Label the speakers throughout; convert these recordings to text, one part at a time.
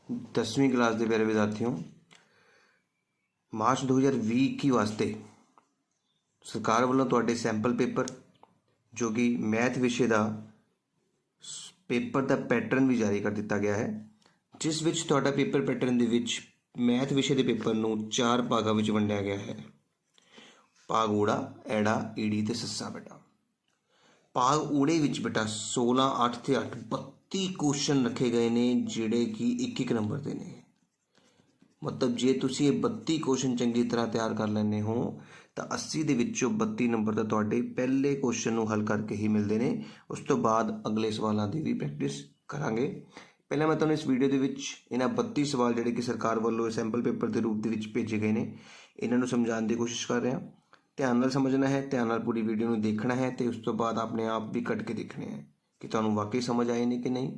Speaker 1: 10वीं क्लास के प्यारे विद्यार्थियों, मार्च 2020 वास्ते सरकार वालों तुहाडे सैंपल पेपर जो कि मैथ विषय का पेपर का पैटर्न भी जारी कर दिता गया है, जिस विच तुहाडा पेपर पैटर्न दे विच मैथ विषय के पेपर नूं 4 भागां विच वंडिया गया है। भाग ऊड़ा, ऐड़ा, ईड़ी ते सस्सा। बेटा भाग ऊड़े विच बेटा 16, 8 ते 8 32 क्वेश्चन रखे गए ने जिहड़े कि एक नंबर के ने। मतलब जे तुसी ये 32 क्वेश्चन चंगी तरह तैयार कर लेने हो तो 80 के विचों 32 नंबर तो तुहाडे पहले क्वेश्चन नूं हल करके ही मिलते हैं। उस तो बाद अगले सवालों की भी प्रैक्टिस करांगे। पहले मैं तुहानूं इस वीडियो के विच इन्हां 32 सवाल जिहड़े कि सरकार वालों सैंपल पेपर के रूप में भेजे गए हैं, इन्होंने समझाने की कोशिश कर रहा। ध्यान नाल समझना है, ध्यान नाल पूरी वीडियो नूं देखना है तो उस तो बाद अपने आप भी कट के देखने हैं कि तुहानूं वाकई समझ आए नहीं कि नहीं।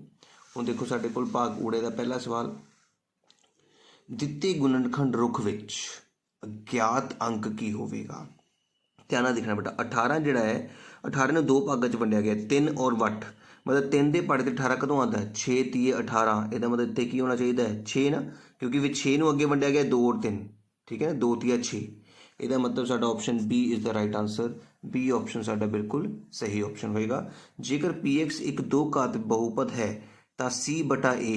Speaker 1: हुण देखो साडे कोल भाग ऊड़े का पहला सवाल, दिते गुणनखंड रुख विच अज्ञात अंक की होवेगा। ध्यान नाल देखना बेटा, 18 जिहड़ा है 18 ने दो भागों च वंडिया गया, 3 और 8। मतलब 3 के पढ़ 18 कदों आता है 6 3 18। यदा मतलब इतने की होना चाहिए है 6 ना, क्योंकि भी 6 नूं अगे वंडिया गया 2 और 3। ठीक है ना, 2 3 6। यदा मतलब साडा option B is the right answer. B option साडा बिल्कुल सही ऑप्शन होएगा। जेकर पी एक्स एक दो घात बहुपद है तो सी बटा ए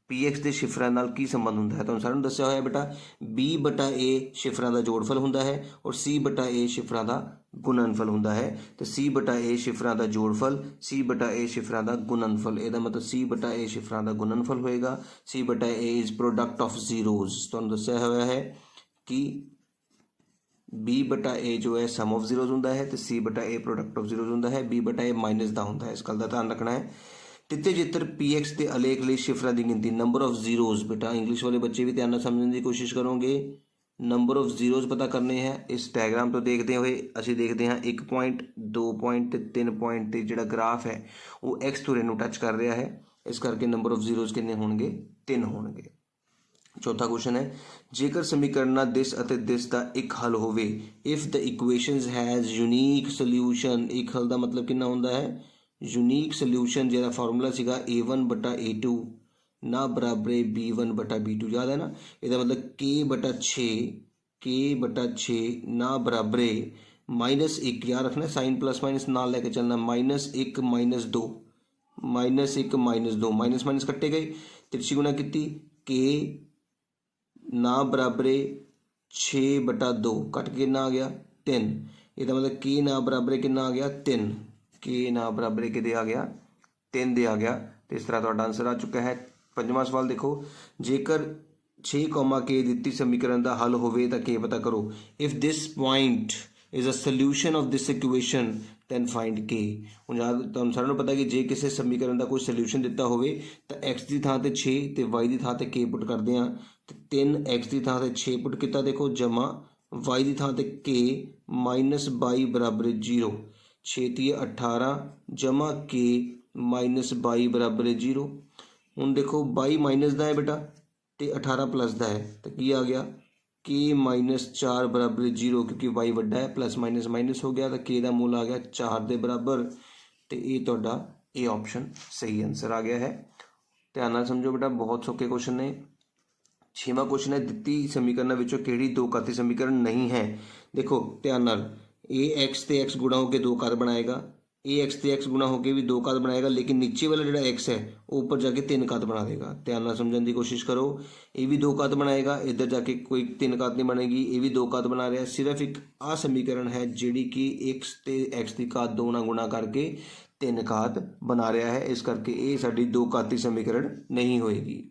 Speaker 1: पी एक्स के शिफरां नाल की संबंध होंदा है। तुहानूं सारिਆਂ ਨੂੰ दस्सिया होया बेटा, बी बटा ए शिफरां का जोड़फल होंदा है और सी बटा ए शिफरां का गुणनफल होंदा है। तो सी बटा ए शिफरां का जोड़फल, सी बटा ए शिफरां का गुणनफल, यदा मतलब सी बटा ए शिफरां का गुणनफल होएगा। सी बटा A is product of zeros. तुहानूं दस्सिया होया है कि बी बटा ए जो है सम ऑफ जीरोज होंदा है तो सी बटा ए प्रोडक्ट ऑफ जीरोज होंदा है। बी बटा ए माइनस का होंदा है, इस गल का ध्यान रखना है। तिते चित्र पी एक्स के अलेख लिए शिफरां की गिनती, नंबर ऑफ जीरोज। बेटा इंग्लिश वाले बच्चे भी ध्यान समझने की कोशिश करोगे। नंबर ऑफ जीरोज पता करने हैं। इस डायग्राम तो देखते हुए असीं देखते हैं 1 पॉइंट 2 पॉइंट 3 पॉइंट ते जिहड़ा ग्राफ है वो एक्स धुरे नूं टच कर रहा है, इस करके नंबर ऑफ जीरोज कितने होणगे, 3 होणगे। चौथा क्वेश्चन है, जेकर समीकरण दिस अते दिस का एक हल होवे, if the equations has unique solution. एक हल का मतलब कितना होंदा है, यूनीक सोल्यूशन। जिहड़ा फार्मूला सीगा A1 बटा A2 ना बराबर B1 बटा B2, याद है ना। इसका मतलब K बटा 6 ना बराबर -1, याद रखना साइन प्लस माइनस नाल लेके चलना, -1 -2 -1 -2 माइनस माइनस कट्टे गए, तिरछी गुणा की K ना बराबर 6 बटा 2 कट के ना आ गया 3। इसका मतलब K ना बराबर कितना आ गया 3। K ना बराबर कि आ गया 3 दे आ गया। तो इस तरह तुहाडा आंसर आ चुका है। पंजवां सवाल देखो, जेकर 6, K दिती समीकरण का हल होवे तो K पता करो। If this point is a solution of this equation then find K। हुण तुहानूं सारिਆਂ ਨੂੰ पता कि जे किसी समीकरण का कोई सोल्यूशन दिता होवे तो एक्स की थां ते 6 तो वाई की थां ते K पुट करते हैं। तो 3 एक्स की थां ते 6 पुट किया, देखो जमा वाई की थां ते K -22 बराबर 0। 6 3 18 जमा K -22 बराबर 0। हुण देखो 22 माइनस का है बेटा तो 18 प्लस का है तो की आ गया K -4 बराबर 0, क्योंकि वाई वड्डा है, प्लस माइनस माइनस हो गया तो K का मूल आ गया 4 के बराबर। तो ये तुहाडा ए ऑप्शन सही आंसर आ गया है। ध्यान नाल समझो बेटा, बहुत सौखे क्वेश्चन ने। 6वां क्वेश्चन है, दिती समीकरण विचों किहड़ी दो घाती समीकरण नहीं है। देखो ध्यान नाल, ए एक्स ते एक्स गुणा होकर दो घात बनाएगा, ए एक्स ते एक्स गुणा होकर भी दो घात बनाएगा, लेकिन नीचे वाला जो एक्स है वो ऊपर जाके 3 घात बना देगा। ध्यान नाल समझने की कोशिश करो। ये भी 2 घात बनाएगा, इधर जाके कोई 3 घात नहीं बनेगी, ये भी 2 घात बना रहा है। सिर्फ एक आ समीकरण है जिहड़ी कि एक्स ते एक्स की घात 2 नाल गुणा करके 3 घात बना रहा है, इस करके ये साडी 2 घाती समीकरण नहीं होएगी।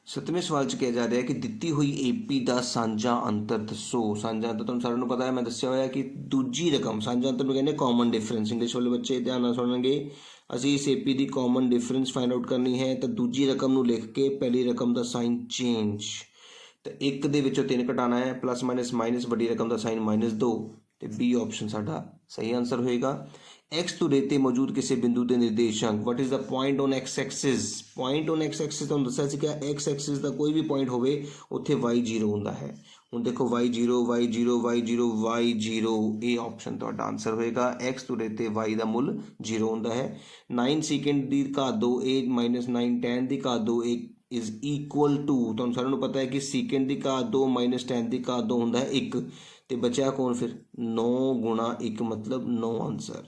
Speaker 1: 7वें सवाल च कहा जा रहा है कि दिती हुई AP का सांझा अंतर दसो। सांझा अंतर तुहानूं सारिਆਂ ਨੂੰ पता है, मैं दस्सिया होया कि दूजी रकम, सांझा अंतर नूं कहंदे कॉमन डिफरेंस। इंग्लिश वाले बच्चे ध्यान नाल सुणनगे। असीं इस AP की कॉमन डिफरेंस फाइंड आउट करनी है तो दूजी रकम नूं लिख के पहली रकम का साइन चेंज, तो 1 दे विचों 3 घटाना है, प्लस माइनस माइनस वड्डी रकम का साइन -2, तो बी ऑप्शन साडा सही आंसर होएगा। एक्स धुरे ते मौजूद किसी बिंदु के निर्देशांक, what is the point on x axis. Point on x axis तुहानूं दस्सिया सी कि एक्स एक्सिस का कोई भी पॉइंट होवे उत्थे वाई 0 होंदा है। हुण देखो वाई 0 वाई 0 वाई 0 वाई 0, ये ऑप्शन तुहाडा आंसर होएगा। एक्स धुरे ते वाई का मुल 0 होंदा है। 9 सेकेंड की घात 2 ए -9 10 की घात 2 ए इज़ इक्वल टू, तुहानूं सारिਆਂ ਨੂੰ पता है कि सीकेंड की घात 2 माइनस tan की घात 2 ਹੁੰਦਾ है 1, तो बचा कौन फिर 9 गुणा 1 मतलब 9 आंसर।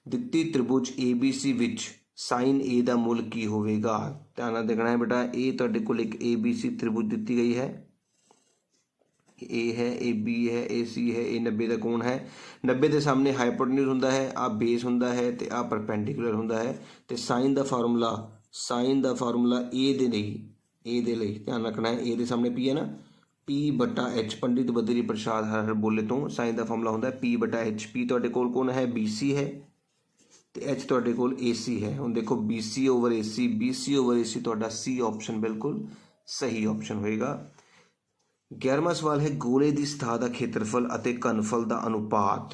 Speaker 1: ਦਿੱਤੀ त्रिभुज ABC ਵਿੱਚ साइन ए ਦਾ ਮੁੱਲ ਕੀ ਹੋਵੇਗਾ? ਧਿਆਨ ਨਾਲ ਦੇਖਣਾ है बेटा, ਇਹ ਤੁਹਾਡੇ ਕੋਲ ਇੱਕ ABC त्रिभुज ਦਿੱਤੀ गई है, ए है, ए बी है, ए सी है, ए 90 का कोण है, 90 के सामने हाइपोटेन्यूज होंदा है, आ बेस होंदा है ते आ परपेंडिकुलर होंदा है, ते साइन का फार्मूला ए दे लई, ध्यान रखना है, ए दे सामने पी है ना, पी बटा एच, पंडित बद्री प्रसाद हर बोले तो साइन का फार्मूला होंदा है पी बटा एच। पी तुहाडे कोल कौन है? बी सी है, तो एच तुहाडे कोल ए सी है। हुण देखो बी सी ओवर ए सी तुहाडा सी ऑप्शन बिल्कुल सही ऑप्शन होएगा। 11वां सवाल है गोले की सतह का खेत्रफल ਅਤੇ घनफल का अनुपात।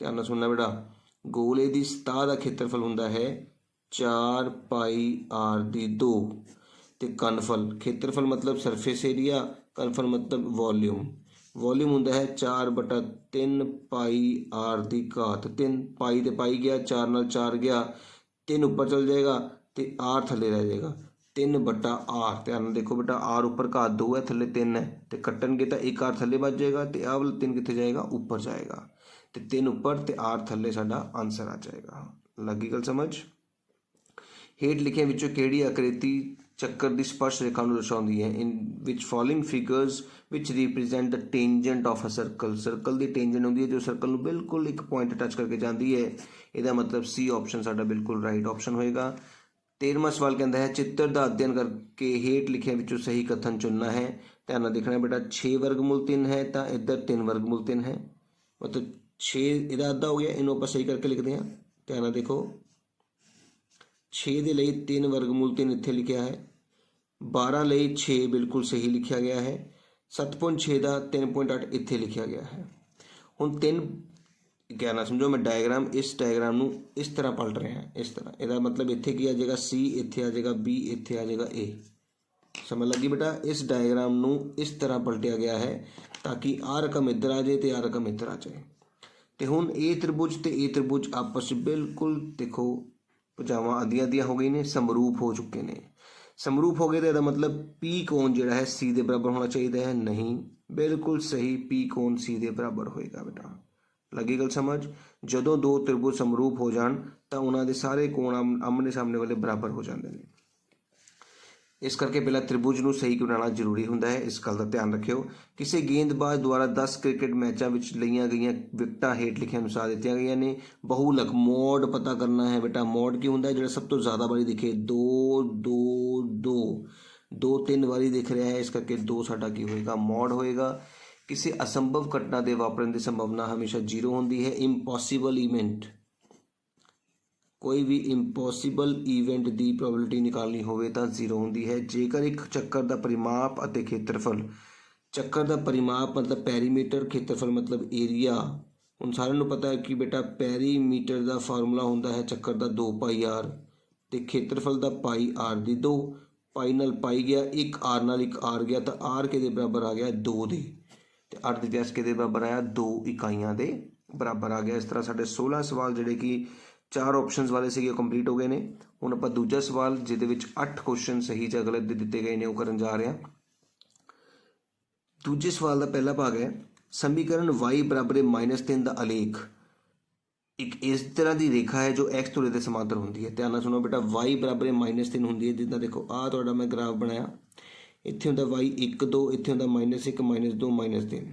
Speaker 1: ध्यान ਨਾਲ सुनना बेटा, गोले की सतह का खेत्रफल होंदा है 4 पाई आर दी 2 ते घनफल, खेत्रफल मतलब सरफेस एरिया, घनफल मतलब वॉल्यूम होंदा है 4 बटा 3 पाई आर दी घात 3, पाई ते पाई गया, 4 नाल 4 गया, 3 ऊपर चल जाएगा तो आर थले रह जाएगा, 3 बटा आर। ध्यान देखो बेटा, आर उपर घात 2 है, थले 3 है, तो कट्टनगे तो एक आर थले बच जाएगा, तो आ वाला 3 कितने जाएगा? ऊपर जाएगा, तो 3 ऊपर तो आर थले साडा आंसर आ जाएगा। लगी गल समझ? हेठ लिखिया विचों किहड़ी आकृति चक्कर की स्पर्श रेखा नूं दर्शाउंदी है? इन विच फॉलोइंग फिगर्स विच represent the tangent of a circle. Circle की टेंजेंट होंदी है जो सर्कल नूं बिल्कुल एक पॉइंट टच करके जाती है, इसका मतलब सी ऑप्शन साडा बिल्कुल राइट ऑप्शन होएगा। 13वां सवाल कहता है चित्र का अध्ययन करके हेठ लिखिया विचों सही कथन चुनना है। ध्यान नाल देखना बेटा, 6 वर्गमूल 3 है तो इधर 3 वर्गमूल 3 है, मतलब 6 इहदा अद्धा हो गया, इन्हों आप सही करके लिखते हैं। ध्यान नाल देखो 6 के लिए 3 वर्गमूल 3 इत्थे लिखा है, 12 लिए 6 बिल्कुल सही लिखा गया है, 7.6 का 3.8 इत्थे लिखा गया है। हुण 3 क्या ना समझो, मैं डायग्राम इस डायग्राम नूं इस तरह पलट रहा है, इस तरह, इसका मतलब इत्थे की आ जाएगा सी, इत्थे आ जाएगा बी, इत्थे आ जाएगा ए। समझ लगी बेटा? इस डायग्राम नूं इस तरह पलटिया गया है ताकि आ रकम इधर आ जाए तो आ रकम इधर आ जाए। तो हुण ए त्रिभुज ते ए त्रिभुज आपस में बिल्कुल देखो भुजावां अद्धियां अद्धियां हो गई ने, समरूप हो चुके ने। समरूप हो गए तो इसका मतलब पी कोण जिहड़ा है सी के बराबर होना चाहिए है, नहीं, बिल्कुल सही, पी कोण सी के बराबर होएगा बेटा। लगी गल समझ? जदों 2 त्रिभुज समरूप हो जान तो उन्होंने सारे कोण आमने सामने वाले बराबर हो जाते हैं। इस करके पहला त्रिभुज नूं सही बनाना जरूरी होंदा है, इस गल का ध्यान रखियो। किसी गेंदबाज द्वारा 10 क्रिकेट मैचों में लईआं गईआं विकटां हेठ लिखे अनुसार दित्तियां गईआं ने। बहुलक मोड पता करना है बेटा। मोड की होंदा है जिहड़ा सब तो ज़्यादा बारी दिखे, 2 2 2 2 3 बारी दिख रहा है, इस करके 2 साडा की होएगा? मोड होएगा। किसी असंभव घटना के वापरन की संभावना हमेशा 0 होंदी है। इंपॉसिबल इवेंट, कोई भी इंपॉसिबल ईवेंट की प्रोबेबिलिटी निकालनी होवे तो 0 होंदी है। जेकर एक चक्कर का परिमाप अते खेत्रफल, चक्कर का परिमाप मतलब पैरीमीटर, खेत्रफल मतलब एरिया। उन सारिਆਂ ਨੂੰ पता है कि बेटा पैरीमीटर का फार्मूला होंदा है चक्कर का 2 पाई आर, तो खेत्रफल का पाई आर दी 2, पाई नाल पाई गया, एक आर नाल एक आर गया, तो आर के बराबर आ गया 2 दे, तो अर्ध व्यास के बराबर आया 2 इकाइयां के बराबर आ गया। इस तरह साढ़े 16 सवाल जिहड़े कि 4 ऑप्शन वाले से कंप्लीट हो गए हैं। हुण आपां दूजा सवाल जिहदे विच 8 क्वेश्चन सही या गलत दे दिते गए हैं वो करन जा रहे हैं। दूजे सवाल का पहला भाग है समीकरण y बराबर -3 का आलेख एक इस तरह की रेखा है जो x धुरे के समांतर होंदी है। ध्यान नाल सुनो बेटा, y बराबर -3 होंदी है, जिद्दां देखो आ तुहाडा मैं ग्राफ बनाया, इत्थे हुंदा y 1 2, इत्थे हुंदा -1 -2 -3,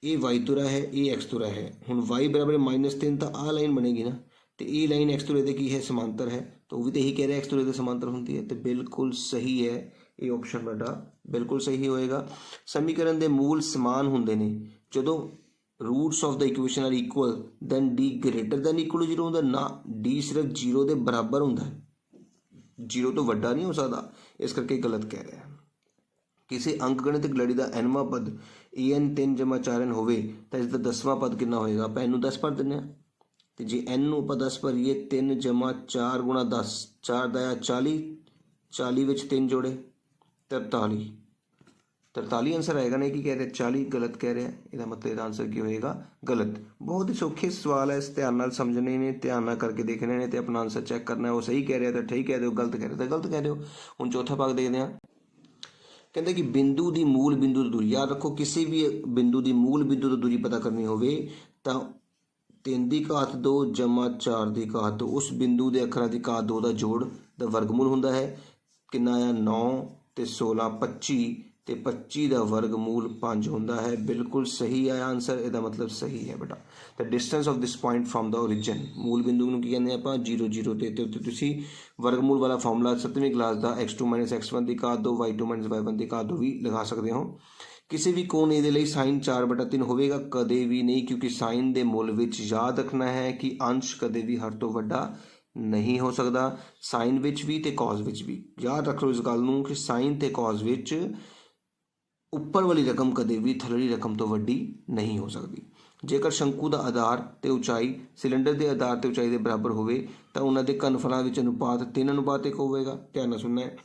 Speaker 1: ये y तुरा है, ये x तुरा है। हुण y बराबर -3 तो आ लाइन बनेगी ना, तो ये लाइन x तुरे दे की है समांतर है, तो वो भी तो यही कह रहे हैं x तुरे दे समांतर होंदी है, तो बिल्कुल सही है ये ऑप्शन बेटा बिल्कुल सही होएगा। समीकरण के मूल समान होंगे ने जदों roots of the equation are equal then D greater than equal to 0 होंदा ना, डी सिर्फ 0 के बराबर होंदा है, 0 तो वड्डा नहीं हो सकता, इस करके गलत कह रहा है। किसी अंकगणित लड़ी का nवां पद an 3 + 4n होवे तो इसका 10वां पद कितना होएगा? आप n 10 भर दें, तो जे n आप 10 भरीए 3 + 4 × 10, 4 × 40, 40 विच 3 जोड़े 43, 43 आंसर आएगा नहीं कि कह रहे 40 गलत कह रहे हैं, ਇਹਦਾ मतलब ਇਹਦਾ आंसर ਕੀ ਹੋਏਗਾ गलत। बहुत ही सौखे सवाल है, इस ध्यान ਨਾਲ समझने ने, ध्यान ਨਾਲ करके देखने ने, तो अपना आंसर चेक करना है। वो सही कह रहे तो ठीक कह दो, गलत कह रहे तो गलत कह दो। ਹੁਣ ਚੌਥਾ ਭਾਗ ਦੇਖਦੇ ਹਾਂ। ਕਹਿੰਦੇ ਕਿ ਬਿੰਦੂ ਦੀ ਮੂਲ ਬਿੰਦੂ ਤੋਂ ਦੂਰੀ, ਯਾਦ ਰੱਖੋ ਕਿਸੇ ਵੀ ਬਿੰਦੂ ਦੀ ਮੂਲ ਬਿੰਦੂ ਤੋਂ ਦੂਰੀ ਪਤਾ ਕਰਨੀ ਹੋਵੇ ਤਾਂ 3 ਦੀ ਘਾਤ 2 ਜਮਾ 4 ਦੀ ਘਾਤ 2, ਉਸ ਬਿੰਦੂ ਦੇ ਅੱਖਰਾਂ ਦੀ ਘਾਤ 2 ਦਾ ਜੋੜ ਦਾ ਵਰਗਮੂਲ ਹੁੰਦਾ ਹੈ। ਕਿੰਨਾ ਆ 9 ਤੇ 16 25 ਤੇ 25 ਦਾ ਵਰਗਮੂਲ 5 ਹੁੰਦਾ ਹੈ। ਬਿਲਕੁਲ ਸਹੀ ਹੈ ਆਂਸਰ, ਇਹਦਾ ਮਤਲਬ ਸਹੀ ਹੈ ਬੇਟਾ। The distance of this point from ਦਾ ਓਰੀਜਨ, ਮੂਲ ਬਿੰਦੂ ਨੂੰ ਕੀ ਕਹਿੰਦੇ ਆਪਾਂ 0 0 ਤੇ ਉੱਤੇ ਤੁਸੀਂ ਵਰਗਮੂਲ ਵਾਲਾ ਫਾਰਮੂਲਾ 7ਵੀਂ ਕਲਾਸ ਦਾ x2 x1 ਦੀ ਘਾਤ 2 y2 y1 ਦੀ ਘਾਤ 2 ਵੀ ਲਗਾ ਸਕਦੇ ਹੋ। ਕਿਸੇ ਵੀ ਕੋਣ ਇਹਦੇ ਲਈ ਸਾਈਨ 4/3 ਹੋਵੇਗਾ ਕਦੇ ਵੀ ਨਹੀਂ, ਕਿਉਂਕਿ ਸਾਈਨ ਦੇ ਮੁੱਲ ਵਿੱਚ ਯਾਦ ਰੱਖਣਾ ਹੈ ਕਿ ਅੰਸ਼ ਕਦੇ ਵੀ ਹਰ ਤੋਂ ਵੱਡਾ ਨਹੀਂ ਹੋ ਸਕਦਾ। ਸਾਈਨ ਵਿੱਚ ਵੀ ਤੇ ਕਾਜ਼ ਵਿੱਚ ਵੀ ਯਾਦ ਰੱਖ ਲਓ ਇਸ ਗੱਲ ਨੂੰ ਕਿ ਸਾਈਨ ਤੇ ਕਾਜ਼ ਵਿੱਚ ਉੱਪਰ ਵਾਲੀ ਰਕਮ ਕਦੇ ਵੀ ਥੱਲੜੀ ਰਕਮ ਤੋਂ ਵੱਡੀ ਨਹੀਂ ਹੋ ਸਕਦੀ। ਜੇਕਰ ਸ਼ੰਕੂ ਦਾ ਆਧਾਰ ਤੇ ਉਚਾਈ ਸਿਲੰਡਰ ਦੇ ਆਧਾਰ ਤੇ ਉਚਾਈ ਦੇ ਬਰਾਬਰ ਹੋਵੇ ਤਾਂ ਉਹਨਾਂ ਦੇ ਘਨਫਲਾਂ ਵਿੱਚ ਅਨੁਪਾਤ 3:1 ਹੋਵੇਗਾ। ਧਿਆਨ ਨਾਲ ਸੁਣਨਾ ਹੈ।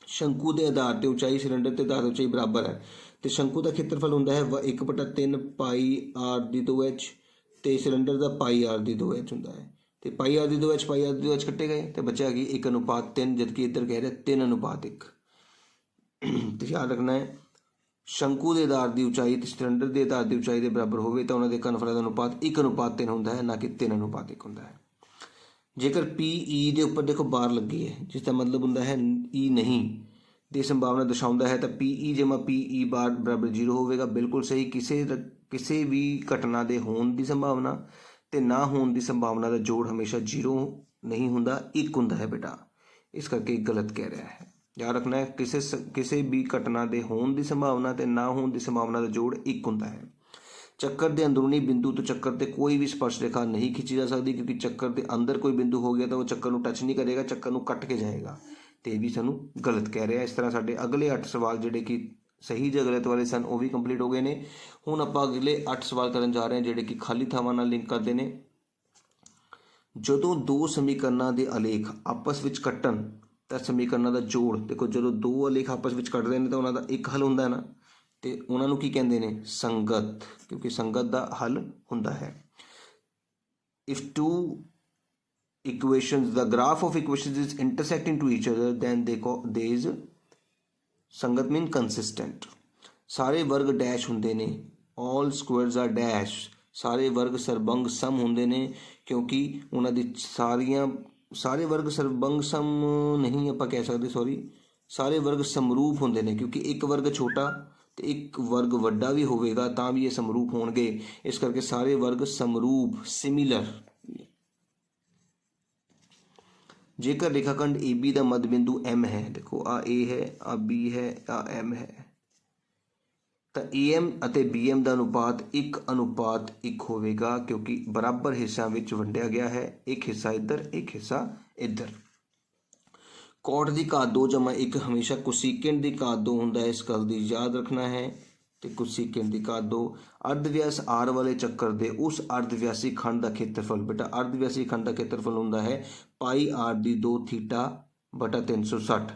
Speaker 1: ਸ਼ੰਕੂ ਦੇ ਆਧਾਰ ਤੇ ਉਚਾਈ ਸਿਲੰਡਰ ਤੇ ਆਧਾਰ ਤੇ ਉਚਾਈ ਬਰਾਬਰ ਹੈ ਤੇ ਸ਼ੰਕੂ ਦਾ ਖੇਤਰਫਲ ਹੁੰਦਾ ਹੈ 1/3 ਪਾਈ ਆਰ ਦੀ 2h ਤੇ ਸਿਲੰਡਰ ਦਾ ਪਾਈ ਆਰ ਦੀ 2h ਹੁੰਦਾ ਹੈ। ਤੇ ਪਾਈ ਆਰ ਦੀ 2h ਪਾਈ ਆਰ ਦੀ 2h ਕੱਟੇ ਗਏ ਤੇ ਬਚਿਆ ਕੀ 1:3, ਜਦਕਿ ਇੱਧਰ ਕਹਿ ਰਿਹਾ 3:1। ਤੇ ਯਾਦ ਰੱਖਣਾ ਹੈ ਸ਼ੰਕੂ ਦੇ ਆਧਾਰ ਦੀ ਉਚਾਈ ਤੇ ਸਿਲੰਡਰ ਦੇ ਆਧਾਰ ਦੀ ਉਚਾਈ ਦੇ ਬਰਾਬਰ ਹੋਵੇ ਤਾਂ ਉਹਨਾਂ ਦੇ ਘਨਫਲਾਂ ਦਾ ਅਨੁਪਾਤ 1:3 ਹੁੰਦਾ ਹੈ, ਨਾ ਕਿ 3:1 ਹੁੰਦਾ ਹੈ। ਜੇਕਰ PE ਦੇ ਉੱਪਰ ਦੇਖੋ ਬਾਰ ਲੱਗੀ ਹੈ ਜਿਸ ਦਾ ਮਤਲਬ ਹੁੰਦਾ ਹੈ E ਨਹੀਂ ਦੀ ਸੰਭਾਵਨਾ ਦਰਸਾਉਂਦਾ ਹੈ ਤਾਂ PE ਜਮਾ PE ਬਾਰ ਬਰਾਬਰ 0 ਹੋਵੇਗਾ। ਬਿਲਕੁਲ ਸਹੀ। ਕਿਸੇ ਵੀ ਘਟਨਾ ਦੇ ਹੋਣ ਦੀ ਸੰਭਾਵਨਾ ਤੇ ਨਾ ਹੋਣ ਦੀ ਸੰਭਾਵਨਾ ਦਾ ਜੋੜ ਹਮੇਸ਼ਾ 0 ਨਹੀਂ ਹੁੰਦਾ, 1 ਹੁੰਦਾ ਹੈ ਬੇਟਾ, ਇਸ ਕਰਕੇ ਗਲਤ ਕਹਿ ਰਿਹਾ ਹੈ। ਯਾਦ ਰੱਖਣਾ ਹੈ ਕਿਸੇ ਵੀ ਘਟਨਾ ਦੇ ਹੋਣ ਦੀ ਸੰਭਾਵਨਾ ਤੇ ਨਾ ਹੋਣ ਦੀ ਸੰਭਾਵਨਾ ਦਾ ਜੋੜ 1 ਹੁੰਦਾ ਹੈ। ਚੱਕਰ ਦੇ ਅੰਦਰੂਨੀ ਬਿੰਦੂ ਤੋਂ ਚੱਕਰ ਤੇ ਕੋਈ ਵੀ ਸਪਰਸ਼ ਰੇਖਾ ਨਹੀਂ ਖਿੱਚੀ ਜਾ ਸਕਦੀ, ਕਿਉਂਕਿ ਚੱਕਰ ਦੇ ਅੰਦਰ ਕੋਈ ਬਿੰਦੂ ਹੋ ਗਿਆ ਤਾਂ ਉਹ ਚੱਕਰ ਨੂੰ ਟੱਚ ਨਹੀਂ ਕਰੇਗਾ, ਚੱਕਰ ਨੂੰ ਕੱਟ ਕੇ ਜਾਏਗਾ। ਤੇ ਇਹ ਵੀ ਸਾਨੂੰ ਗਲਤ ਕਹਿ ਰਿਹਾ। ਇਸ ਤਰ੍ਹਾਂ ਸਾਡੇ ਅਗਲੇ 8 ਸਵਾਲ ਜਿਹੜੇ ਕਿ ਸਹੀ ਜਾਂ ਗਲਤ ਵਾਲੇ ਸਨ ਉਹ ਵੀ ਕੰਪਲੀਟ ਹੋ ਗਏ ਨੇ। ਹੁਣ ਆਪਾਂ ਅਗਲੇ 8 ਸਵਾਲ ਕਰਨ ਜਾ ਰਹੇ ਹਾਂ ਜਿਹੜੇ ਕਿ ਖਾਲੀ ਥਾਵਾਂ ਨਾਲ ਲਿੰਕ ਕਰਦੇ ਨੇ। ਜਦੋਂ ਦੋ ਸਮੀਕਰਨਾਂ ਦੇ ਆਲੇਖ ਆਪਸ ਵਿੱਚ ਕੱਟਣ ਤਾਂ ਸਮੀਕਰਨਾਂ ਦਾ ਜੋੜ, ਦੇਖੋ ਜਦੋਂ ਦੋ ਆਲੇਖ ਆਪਸ ਵਿੱਚ ਕੱਟਦੇ ਨੇ ਤਾਂ ਉਹਨਾਂ ਦਾ ਇੱਕ ਹੱਲ ਹੁੰਦਾ ਹੈ ਨਾ, ਤੇ ਉਹਨਾਂ ਨੂੰ ਕੀ ਕਹਿੰਦੇ ਨੇ ਸੰਗਤ, ਕਿਉਂਕਿ ਸੰਗਤ ਦਾ ਹੱਲ ਹੁੰਦਾ ਹੈ। If two equations, the graph of equations is intersecting to each other, then there is ਸੰਗਤ mean consistent। ਸਾਰੇ ਵਰਗ ਡੈਸ਼ ਹੁੰਦੇ ਨੇ, all squares are dash, ਸਾਰੇ ਵਰਗ ਸਰਬੰਗ ਸਮ ਹੁੰਦੇ ਨੇ, ਕਿਉਂਕਿ ਉਹਨਾਂ ਦੀ ਸਾਰੇ ਵਰਗ ਸਰਬੰਗ ਸਮ ਨਹੀਂ ਆਪਾਂ ਕਹਿ ਸਕਦੇ, ਸੌਰੀ, ਸਾਰੇ ਵਰਗ ਸਮਰੂਪ ਹੁੰਦੇ ਨੇ, ਕਿਉਂਕਿ ਇੱਕ ਵਰਗ ਛੋਟਾ ਤੇ ਇੱਕ ਵਰਗ ਵੱਡਾ ਵੀ ਹੋਵੇਗਾ ਤਾਂ ਵੀ ਇਹ ਸਮਰੂਪ ਹੋਣਗੇ, ਇਸ ਕਰਕੇ ਸਾਰੇ ਵਰਗ ਸਮਰੂਪ ਸਿਮਿਲਰ। ਜੇਕਰ ਰੇਖਾਖੰਡ AB ਦਾ ਮੱਧ ਬਿੰਦੂ M ਹੈ, ਦੇਖੋ ਆ A ਹੈ, ਆ B ਹੈ, ਆ M ਹੈ, ਤਾਂ AM ਅਤੇ BM ਦਾ ਅਨੁਪਾਤ 1:1 ਹੋਵੇਗਾ, ਕਿਉਂਕਿ ਬਰਾਬਰ ਹਿੱਸਿਆਂ ਵਿੱਚ ਵੰਡਿਆ ਗਿਆ ਹੈ, ਇੱਕ ਹਿੱਸਾ ਇੱਧਰ ਇੱਕ ਹਿੱਸਾ ਇੱਧਰ। ਕੋਟ ਦੀ ਘਾਤ 2 ਜਮਾ 1 ਹਮੇਸ਼ਾ ਕੋਸੀਕੈਂਟ ਦੀ ਘਾਤ 2 ਹੁੰਦਾ ਹੈ, ਇਸ ਗੱਲ ਦੀ ਯਾਦ ਰੱਖਣਾ ਹੈ। ਤੇ ਕੋਸੀਕੈਂਟ ਦੀ ਘਾਤ 2 ਅਰਧ ਵਿਆਸ R ਵਾਲੇ ਚੱਕਰ ਦੇ ਉਸ ਅਰਧ ਵਿਆਸੀ ਖੰਡ ਦਾ ਖੇਤਰਫਲ, ਬੇਟਾ ਅਰਧ ਵਿਆਸੀ ਖੰਡ ਦਾ ਖੇਤਰਫਲ ਹੁੰਦਾ ਹੈ ਪਾਈ R ਦੀ 2 ਥੀਟਾ ਬਟਾ 360।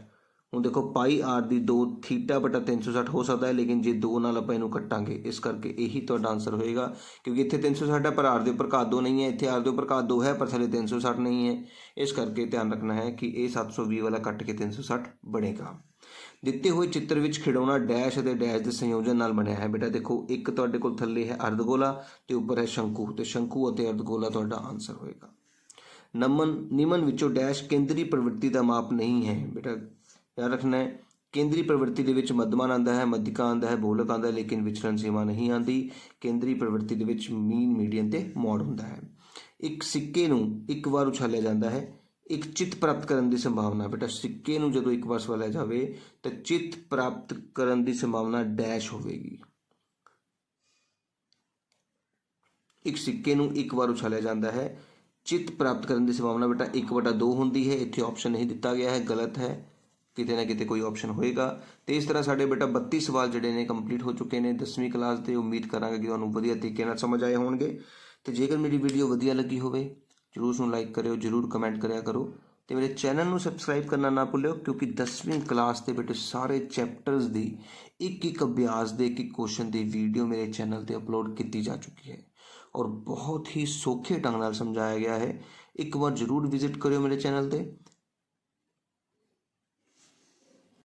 Speaker 1: ਹੁਣ ਦੇਖੋ ਪਾਈ R ਦੀ 2 ਥੀਟਾ ਬਟਾ 360 ਹੋ ਸਕਦਾ ਹੈ, ਲੇਕਿਨ ਜੇ 2 ਨਾਲ ਆਪਾਂ ਇਹਨੂੰ ਕੱਟਾਂਗੇ, ਇਸ ਕਰਕੇ ਇਹੀ ਤੁਹਾਡਾ ਆਂਸਰ ਹੋਏਗਾ, ਕਿਉਂਕਿ ਇੱਥੇ 360 ਹੈ ਪਰ R ਦੇ ਉੱਪਰ ਘਾਤ 2 ਨਹੀਂ ਹੈ, ਇੱਥੇ R ਦੇ ਉੱਪਰ ਘਾਤ 2 ਹੈ ਪਰ ਥੱਲੇ 360 ਨਹੀਂ ਹੈ, ਇਸ ਕਰਕੇ ਧਿਆਨ ਰੱਖਣਾ ਹੈ ਕਿ ਇਹ 720 ਵਾਲਾ ਕੱਟ ਕੇ 360 ਬਣੇਗਾ। ਦਿੱਤੇ ਹੋਏ ਚਿੱਤਰ ਵਿੱਚ ਖਿਡੌਣਾ ਡੈਸ਼ ਅਤੇ ਡੈਸ਼ ਦੇ ਸੰਯੋਜਨ ਨਾਲ ਬਣਿਆ ਹੈ। ਬੇਟਾ ਦੇਖੋ ਇੱਕ ਤੁਹਾਡੇ ਕੋਲ ਥੱਲੇ ਹੈ ਅਰਧਗੋਲਾ ਤੇ ਉੱਪਰ ਹੈ ਸ਼ੰਕੂ, ਤੇ ਸ਼ੰਕੂ ਅਤੇ ਅਰਧਗੋਲਾ ਤੁਹਾਡਾ ਆਂਸਰ ਹੋਏਗਾ। ਨਿਮਨ ਵਿੱਚੋਂ ਡੈਸ਼ ਕੇਂਦਰੀ ਪ੍ਰਵਿਰਤੀ ਦਾ ਮਾਪ ਨਹੀਂ ਹੈ। ਬੇਟਾ ਯਾਦ ਰੱਖਣਾ ਹੈ ਕੇਂਦਰੀ ਪ੍ਰਵਿਰਤੀ ਦੇ ਵਿੱਚ ਮੱਧਮਾਨ ਆਉਂਦਾ ਹੈ, ਮੱਧਿਕਾ ਆਉਂਦਾ ਹੈ, ਬੋਲਕ ਆਉਂਦਾ ਹੈ, ਲੇਕਿਨ ਵਿਚਲਨ ਸੀਮਾ ਨਹੀਂ ਆਉਂਦੀ। ਕੇਂਦਰੀ ਪ੍ਰਵਿਰਤੀ ਦੇ ਵਿੱਚ ਮੀਨ, ਮੀਡੀਅਨ ਤੇ ਮੋਡ ਹੁੰਦਾ ਹੈ। ਇੱਕ ਸਿੱਕੇ ਨੂੰ ਇੱਕ ਵਾਰ ਉਛਾਲਿਆ ਜਾਂਦਾ ਹੈ, ਇੱਕ ਚਿੱਤ ਪ੍ਰਾਪਤ ਕਰਨ ਦੀ ਸੰਭਾਵਨਾ, ਬੇਟਾ ਸਿੱਕੇ ਨੂੰ ਜਦੋਂ ਇੱਕ ਵਾਰ ਉਛਾਲਿਆ ਜਾਵੇ ਤਾਂ ਚਿੱਤ ਪ੍ਰਾਪਤ ਕਰਨ ਦੀ ਸੰਭਾਵਨਾ ਡੈਸ਼ ਹੋਵੇਗੀ। ਇੱਕ ਸਿੱਕੇ ਨੂੰ ਇੱਕ ਵਾਰ ਉਛਾਲਿਆ ਜਾਂਦਾ ਹੈ, ਚਿੱਤ ਪ੍ਰਾਪਤ ਕਰਨ ਦੀ ਸੰਭਾਵਨਾ ਬੇਟਾ 1/2 ਹੁੰਦੀ ਹੈ। ਇੱਥੇ ਆਪਸ਼ਨ ਨਹੀਂ ਦਿੱਤਾ ਗਿਆ ਹੈ, ਗਲਤ ਹੈ, ਕਿਤੇ ਨਾ ਕਿਤੇ ਕੋਈ ਆਪਸ਼ਨ ਹੋਏਗਾ। ਤੇ ਇਸ ਤਰ੍ਹਾਂ ਸਾਡੇ ਬੇਟਾ 32 ਸਵਾਲ ਜਿਹੜੇ ਨੇ ਕੰਪਲੀਟ ਹੋ ਚੁੱਕੇ ਨੇ 10ਵੀਂ ਕਲਾਸ ਦੇ। ਉਮੀਦ ਕਰਾਂਗੇ ਕਿ ਤੁਹਾਨੂੰ ਵਧੀਆ ਤਰੀਕੇ ਨਾਲ ਸਮਝ ਆਏ ਹੋਣਗੇ। ਤੇ ਜੇਕਰ ਮੇਰੀ ਵੀਡੀਓ ਵਧੀਆ ਲੱਗੀ ਹੋਵੇ ਜ਼ਰੂਰ ਉਸਨੂੰ ਲਾਈਕ ਕਰਿਓ, ਜ਼ਰੂਰ ਕਮੈਂਟ ਕਰਿਆ ਕਰੋ ਤੇ ਮੇਰੇ ਚੈਨਲ ਨੂੰ ਸਬਸਕ੍ਰਾਈਬ ਕਰਨਾ ਨਾ ਭੁੱਲਿਓ, ਕਿਉਂਕਿ 10ਵੀਂ ਕਲਾਸ ਦੇ ਬੇਟੇ ਸਾਰੇ ਚੈਪਟਰਸ ਦੀ ਇੱਕ ਅਭਿਆਸ ਦੇ ਇੱਕ ਕੁਐਸਚਨ ਦੀ ਵੀਡੀਓ ਮੇਰੇ ਚੈਨਲ ਤੇ ਅਪਲੋਡ ਕੀਤੀ ਜਾ ਚੁੱਕੀ ਹੈ ਔਰ ਬਹੁਤ ਹੀ ਸੌਖੇ ਢੰਗ ਨਾਲ ਸਮਝਾਇਆ ਗਿਆ ਹੈ। ਇੱਕ ਵਾਰ ਜ਼ਰੂਰ ਵਿਜ਼ਿਟ ਕਰਿਓ ਮੇਰੇ ਚੈਨਲ ਤੇ।